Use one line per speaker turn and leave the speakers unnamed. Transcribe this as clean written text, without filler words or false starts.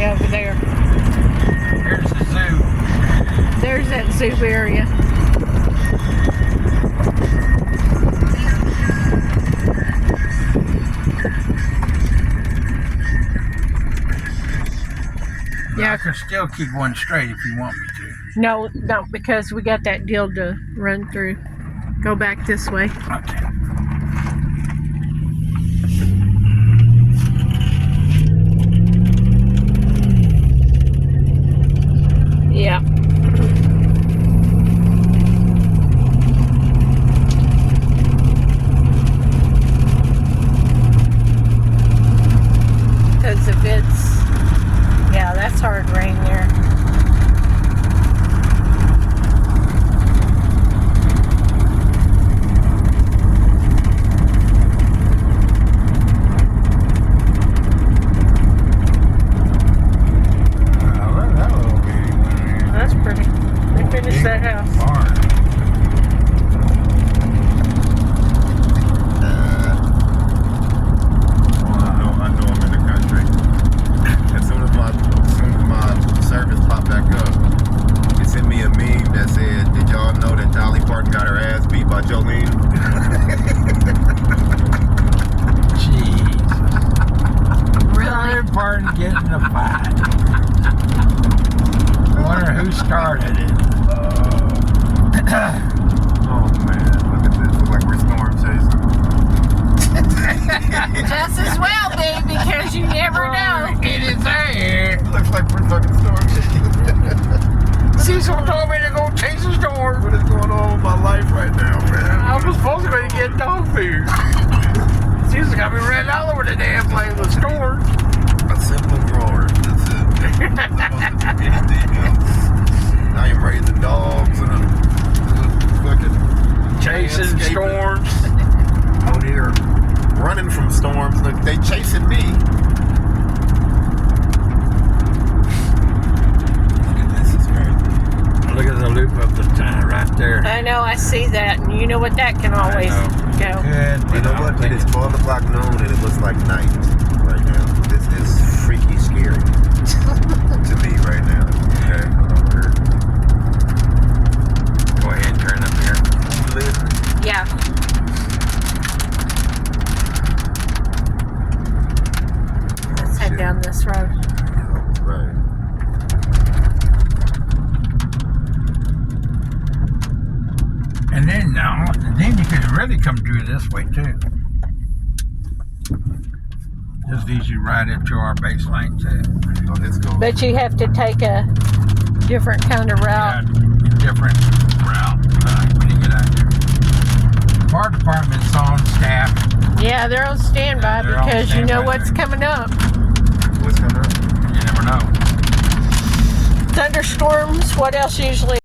area over there.
Here's the zoo.
There's that zoo area.
Yeah, I can still keep one straight if you want me to.
No, don't, because we got that deal to run through. Go back this way.
Okay.
Yeah. Because if it's, yeah, that's hard rain there. That's pretty. They finished that house.
I know I'm in the country. As soon as my service popped back up, it sent me a meme that said, "Did y'all know that Dolly Parton got her ass beat by Jolene?"
Jeez.
Really?
Dolly Parton getting a fight. I wonder who started it.
Oh man, look at this. Looks like we're storm chasing.
Just as well, babe, because you never know.
It is there.
Looks like we're fucking storm chasing.
Cecil told me to go chase a storm.
What is going on with my life right now, man?
I was supposed to be getting dog food. Cecil got me running all over the damn place with storm.
A simple grower. That's it. Anything else. I am raising dogs and I'm fucking
Chasing
landscaping.
storms.
Out here running from storms. Look, they chasing me. Look at this, it's crazy.
Look at the loop of the time right there.
I know, I see that, and you know what that can always go.
Good.
You know what? It is 12 o'clock noon and it looks like night right now. This is freaky scary to me right now. Okay, hold on here.
Go ahead and turn up here.
Yeah. Let's head down this road.
Right.
And then you can really come through this way too. Just easy right into our base lane too.
Oh, let's go.
But you have to take a different kind of route.
Different route when you get out there. Fire department's on staff.
Yeah, they're on standby
Yeah, they're on
because you know
standby
what's
there.
coming up.
What's coming up?
You never know.
Thunderstorms, what else usually?